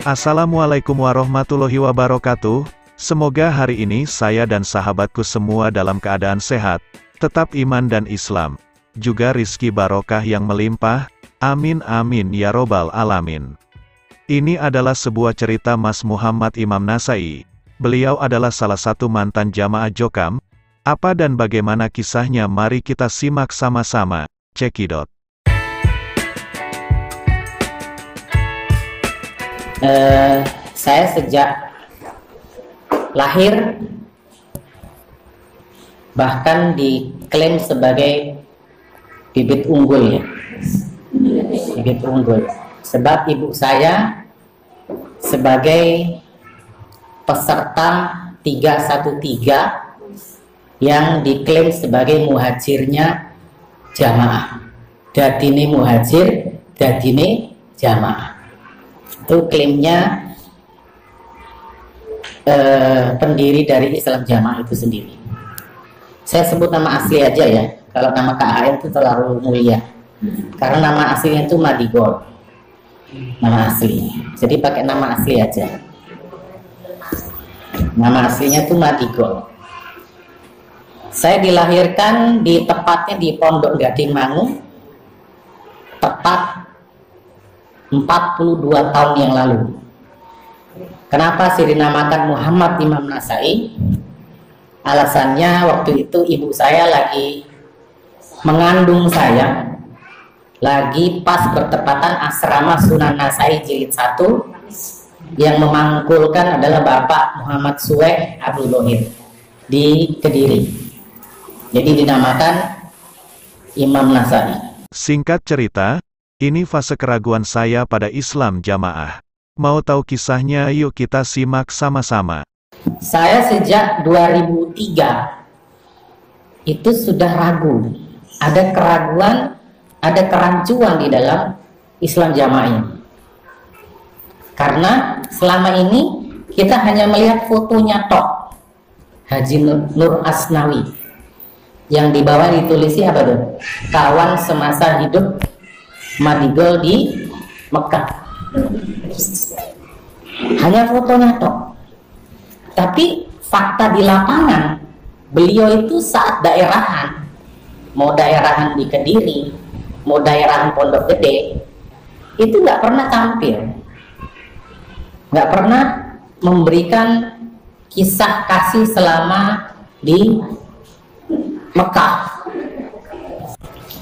Assalamualaikum warahmatullahi wabarakatuh. Semoga hari ini saya dan sahabatku semua dalam keadaan sehat, tetap iman dan Islam, juga rizki barokah yang melimpah. Amin amin ya robbal alamin. Ini adalah sebuah cerita Mas Muhammad Imam Nasai. Beliau adalah salah satu mantan jamaah Jokam. Apa dan bagaimana kisahnya, mari kita simak sama-sama. Cekidot. Saya sejak lahir bahkan diklaim sebagai bibit unggul ya, bibit unggul, sebab ibu saya sebagai peserta 313 yang diklaim sebagai muhajirnya jamaah, dadine muhajir, dadine jamaah. Itu klaimnya pendiri dari Islam Jamaah itu sendiri. Saya sebut nama asli aja ya, kalau nama KHM itu terlalu mulia, karena nama aslinya itu Madigol, nama asli. Jadi pakai nama asli aja. Nama aslinya itu Madigol. Saya dilahirkan tepatnya di Pondok Gading Mangu, tepat 42 tahun yang lalu. Kenapa sih dinamakan Muhammad Imam Nasai? Alasannya waktu itu ibu saya lagi mengandung saya, lagi pas bertepatan asrama Sunan Nasai jilid 1 yang memangkulkan adalah Bapak Muhammad Suwek Abdul Lohir di Kediri. Jadi dinamakan Imam Nasai. Singkat cerita, ini fase keraguan saya pada Islam Jamaah. Mau tahu kisahnya? Yuk kita simak sama-sama. Saya sejak 2003 itu sudah ragu. Ada keraguan, ada kerancuan di dalam Islam Jamaah ini. Karena selama ini kita hanya melihat fotonya tok, Haji Nur Asnawi, yang di bawah ditulisi apa tuh? Kawan semasa hidup Madigol di Mekah. Hanya fotonya toh. Tapi fakta di lapangan, beliau itu saat daerahan, mau daerahan di Kediri, mau daerahan Pondok Gede, itu nggak pernah tampil, nggak pernah memberikan kisah kasih selama di Mekah,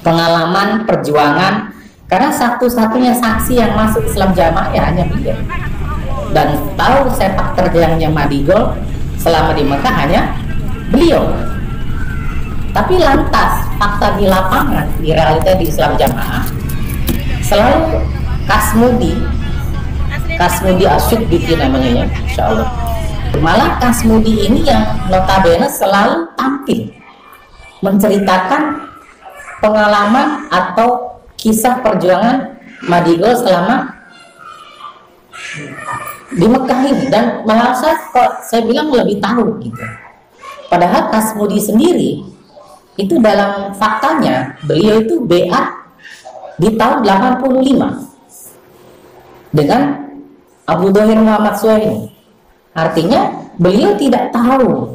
pengalaman perjuangan. Karena satu-satunya saksi yang masuk Islam Jamaah ya hanya beliau. Dan tahu sepak terjangnya Madigol selama di Mekah hanya beliau. Tapi lantas fakta di lapangan, di realita di Islam Jamaah, selalu Kasmudi Asyuddiki namanya ya, insya Allah. Malah Kasmudi ini yang notabene selalu tampil menceritakan pengalaman atau kisah perjuangan Madigol selama di Mekah ini. Dan malah saya bilang lebih tahu gitu. Padahal Kasmudi sendiri itu dalam faktanya beliau itu BA di tahun 85 dengan Abu Dhohir Muhammad Suhaimi. Artinya beliau tidak tahu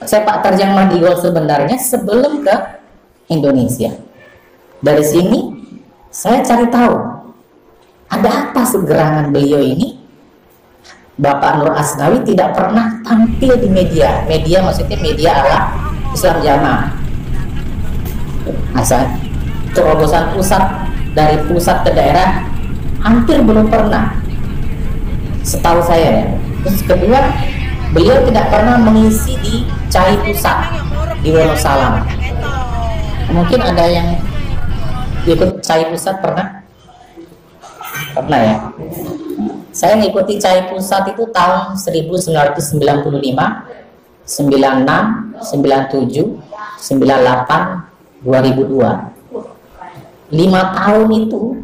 sepak terjang Madigol sebenarnya sebelum ke Indonesia. Dari sini saya cari tahu ada apa segerangan beliau ini. Bapak Nur Asnawi tidak pernah tampil di media maksudnya media ala Islam Jamaah. Asal terobosan pusat, dari pusat ke daerah hampir belum pernah, setahu saya ya. Terus kedua, beliau tidak pernah mengisi di CAI Pusat di Wonosalam. Mungkin ada yang ikut CAI Pusat pernah ya. Saya ngikuti CAI Pusat itu tahun 1995, 96, 97, 98, 2002. 5 tahun itu,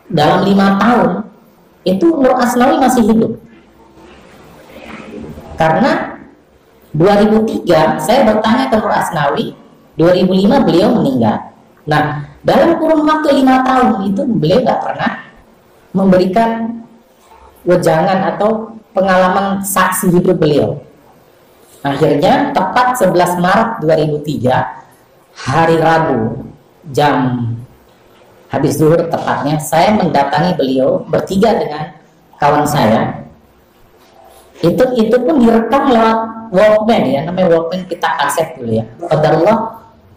dalam 5 tahun itu Nur Asnawi masih hidup. Karena 2003 saya bertanya ke Nur Asnawi, 2005 beliau meninggal. Nah, dalam kurun waktu 5 tahun itu beliau nggak pernah memberikan wejangan atau pengalaman saksi hidup beliau. Akhirnya tepat 11 Maret 2003 hari Rabu jam habis zuhur tepatnya, saya mendatangi beliau bertiga dengan kawan saya. Itu pun direkam lewat Walkman ya, namanya Walkman pita kaset dulu ya. Qadarullah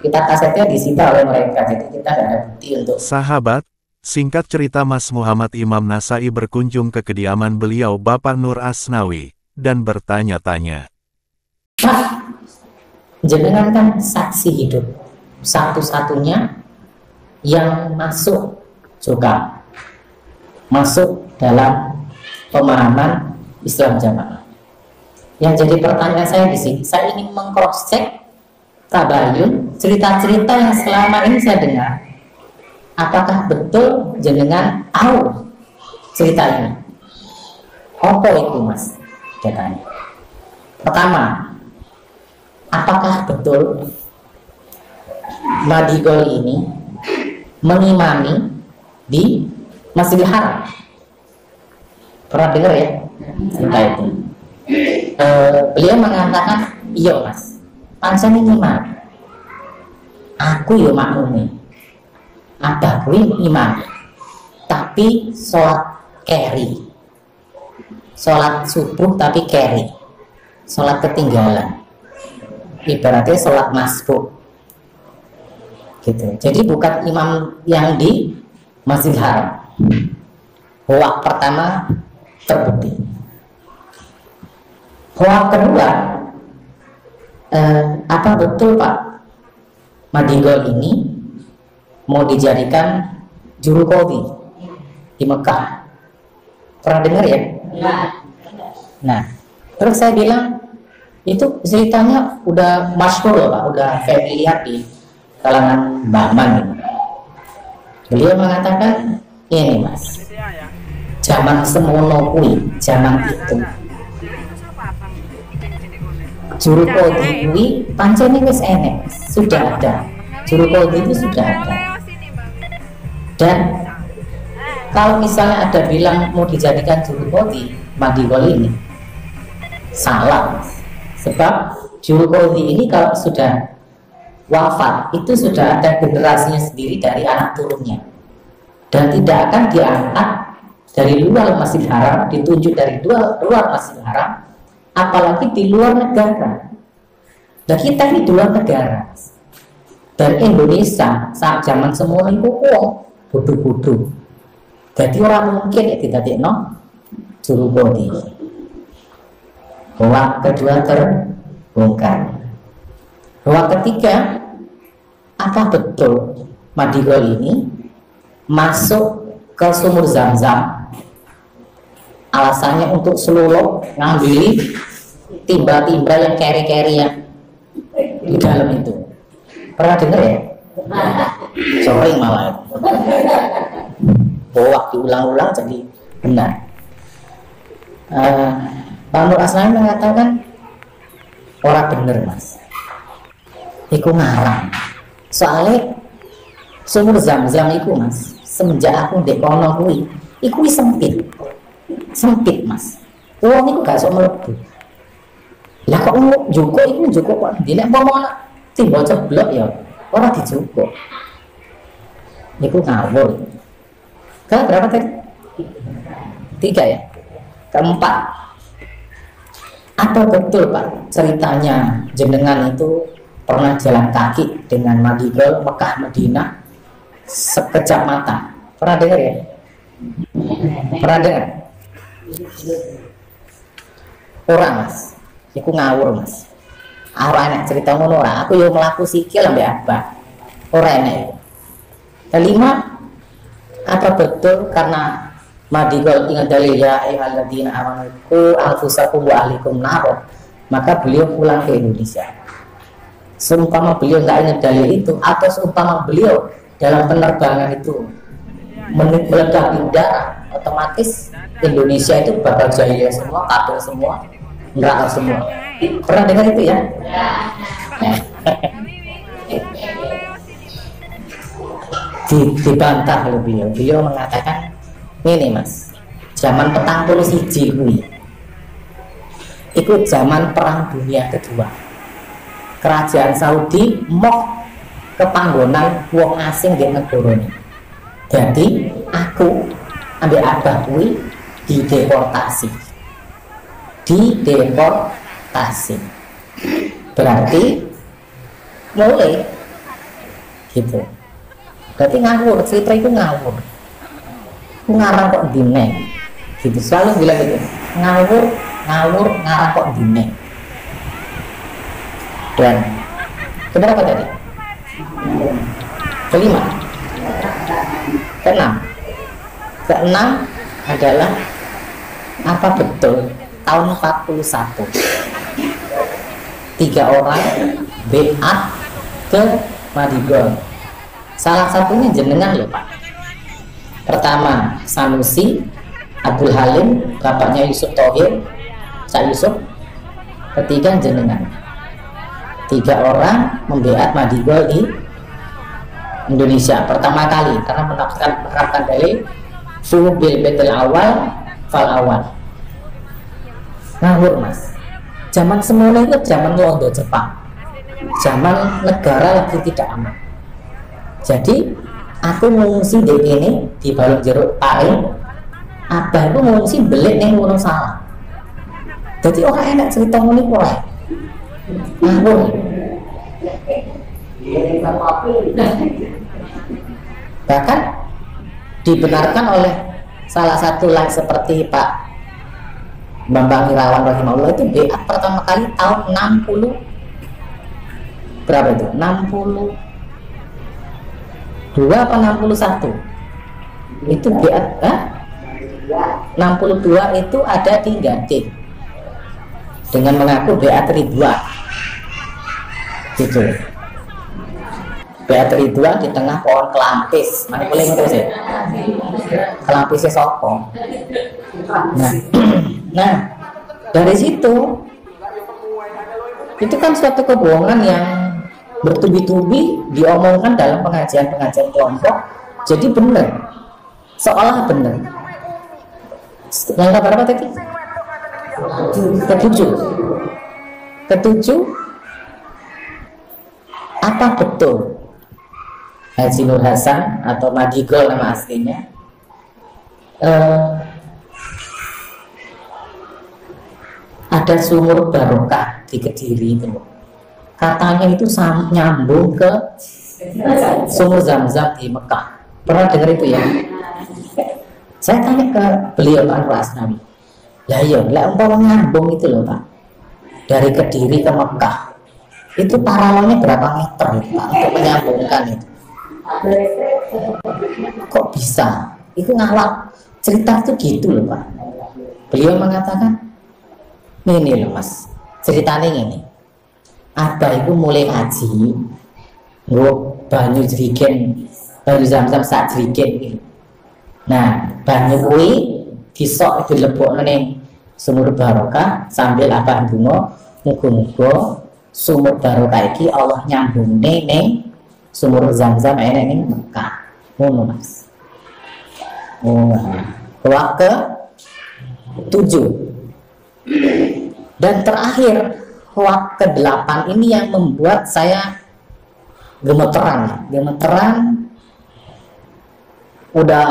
pita kasetnya disita oleh mereka, jadi kita nggak ada bukti untuk. Sahabat, singkat cerita Mas Muhammad Imam Nasai berkunjung ke kediaman beliau Bapak Nur Asnawi dan bertanya-tanya. Pak, jenengan kan saksi hidup satu-satunya yang masuk juga masuk dalam pemahaman Islam jamaah. Yang jadi pertanyaan saya di sini, saya ingin meng-cross check tabayun cerita-cerita yang selama ini saya dengar. Apakah betul jenengan tahu cerita ini? Apa itu Mas? Katanya. Pertama, apakah betul Madigol ini mengimami di Masjidil Haram? Pernah dengar ya cerita itu? Beliau mengatakan, iya Mas, pancen imam, aku yo makmumi, abah kuwi imam, tapi sholat carry, sholat subuh tapi carry, sholat ketinggalan, ibaratnya sholat masbuk gitu. Jadi bukan imam yang di Masjidil Haram. Hoak pertama terbukti. Hoak kedua, apa betul Pak Madigol ini mau dijadikan juru qadhi di Mekah? Pernah dengar ya? Nah, terus saya bilang itu ceritanya udah masyhur loh Pak, udah familiar di kalangan Bahman. Beliau mengatakan, ini Mas, zaman semono kuwi, zaman itu juru qadhi kuwi pancen wis enek, sudah ada. Juru qadhi itu sudah ada. Dan kalau misalnya ada bilang mau dijadikan juru qadhi Madigol ini, salah. Sebab juru qadhi ini kalau sudah wafat, itu sudah ada generasinya sendiri dari anak turunnya, dan tidak akan diangkat dari luar Masjidil Haram, ditunjuk dari luar Masjidil Haram, apalagi di luar negara. Dan kita di luar negara, dan Indonesia saat zaman semua itu bodoh-bodoh, jadi orang mungkin ya tidak juru qadhi. Hoak kedua terbongkar. Hoak ketiga, apa betul Madigol ini masuk ke sumur Zam-Zam alasannya untuk selulup ngambil timba-timba yang keri-keri yang di dalam itu? Pernah dengar ya? Sering malah hoak diulang-ulang jadi benar. Pak Nur Asnawi mengatakan orang bener Mas, iku ngarang. Soalnya sumur Zam-Zam iku Mas, semenjak aku ndek kono kuwi, iku sempit Mas. Wong iku gak sok mlebu. Lah kok njuko iku njuko kok nek pomone timba ceblok ya ora dijuko. Niku ngawur. Kan berapa tadi? 3 ya? Keempat, apa betul Pak ceritanya jenengan itu pernah jalan kaki dengan Madigol Mekah Madinah sekejap mata? Pernah dengar ya? Pernah dengar? Orang Mas, iku ngawur Mas. Ora enak cerita ngono ora. Aku yo mlaku sikil ambek abah. Ora enak. Kelima, apa betul karena Madigol ingat dalil ya ayyuhalladzina amanu qu anfusakum wa ahlikum nar, maka beliau pulang ke Indonesia? Seumpama beliau nggak ingat dalil itu, atau seumpama beliau dalam penerbangan itu meledak di udara, otomatis Indonesia itu bakal jahiliyah semua, kafir semua, neraka semua. Pernah dengar itu ya? Dibantah oleh beliau. Beliau mengatakan, ini Mas, zaman petang puluh siji kuwi. Iku zaman Perang Dunia Kedua. Kerajaan Saudi moh kepanggonan wong asing di negara ini. Jadi aku ambil abah kuwi dideportasi. Berarti mulai gitu. Berarti ngawur, cerita itu ngawur. Ngarang kok dine gitu, selalu bilang gitu, ngawur ngarang kok dine. Dan keberapa tadi? Kelima, keenam adalah apa betul tahun 41 3 orang beat ke Madigol. Salah satunya jenengan loh Pak. Pertama Sanusi, Abdul Halim, bapaknya Yusuf Thohir, Cak Yusuf. Ketiga jenengan. 3 orang membeat Madigol di Indonesia pertama kali karena menerapkan dalil suhu bil betul awal fal awal. Ngawur Mas. Zaman semula itu zaman Londo Jepang, zaman negara lagi tidak aman. Jadi aku ngungsi di ini di Balong Jeruk Paling, abah aku ngungsi belik yang ngono salah. Jadi orang enak cerita ngono ora. Ngawur. Bahkan dibenarkan oleh salah satu lain seperti Pak Bambang Irawan rahimahullah itu beat pertama kali tahun 60 berapa itu? 62 apa 61 itu beat 62 itu ada di Gading dengan mengaku beat Ridwan gitu. Beat Ridwan di tengah pohon kelampis. Mana boleh ngerti sih? Kelampisnya sopong. Nah, dari situ itu kan suatu kebohongan yang bertubi-tubi diomongkan dalam pengajian-pengajian kelompok. Jadi benar, seolah benar. Yang berapa tadi? Ketujuh. Apa betul Haji Nur Hasan atau Madigol nama aslinya ada sumur barokah di Kediri itu, katanya itu nyambung ke sumur Zam-Zam di Mekah. Pernah dengar itu ya? Saya tanya ke beliau Pak Anwar Asnawi, lah iya, lah umpama nyambung itu loh Pak, dari Kediri ke Mekah, itu paralelnya berapa meter Pak untuk menyambungkan itu? Kok bisa? Itu ngalap cerita itu gitu loh Pak. Beliau mengatakan, ini loh Mas, ceritanya ini. Abah itu mulai ngaji, banyu jerigen, banyu Zam-Zam sak jerigen gitu. Nah, banyu kuwi disok dilebokno ning sumur barokah sambil abah ndonga muga-muga sumur barokah iki Allah nyambungne ning sumur Zam-Zam enek ning Mekah. Ngono Mas. Ke 7 dan terakhir hoak ke-8 ini yang membuat saya gemeteran, udah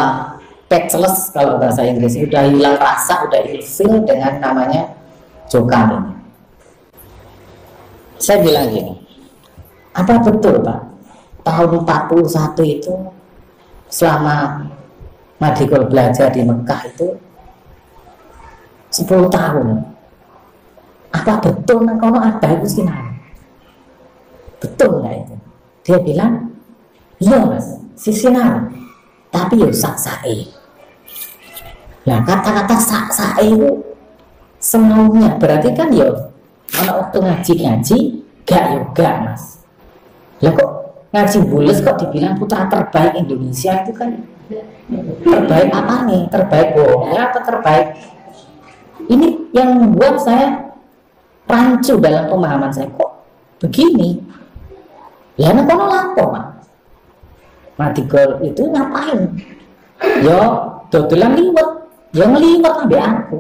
speechless kalau bahasa Inggris, udah hilang rasa, udah ilfil dengan namanya Jokan ini. Saya bilang gini, apa betul Pak tahun 41 itu selama Madigol belajar di Mekah itu 10 tahun, apa betul nang kono ada itu sinar? Betul nggak itu? Dia bilang, iya Mas, si sinar, tapi yo sak-sae. Nah kata-kata sak-sae itu semaunya, berarti kan yo kalau waktu ngaji gak Mas. Lah kok ngaji bules kok dibilang putra terbaik Indonesia, itu kan terbaik apa nih? Terbaik bohongnya apa terbaik? Ini yang membuat saya rancu dalam pemahaman saya, kok begini? Ya nek kono lapo, Pak. Madigol itu ngapain? Yo dodolan liwet, yang ngeliwat ambil aku.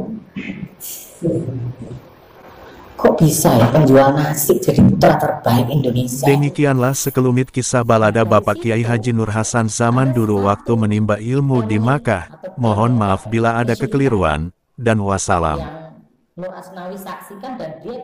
Kok bisa ya penjual nasi jadi putra terbaik Indonesia? Demikianlah sekelumit kisah balada Bapak Kiai Haji Nur Hasan zaman dulu waktu menimba ilmu di Makkah. Mohon maaf bila ada kekeliruan, dan wassalam. Yang Nur Asnawi saksikan dan dia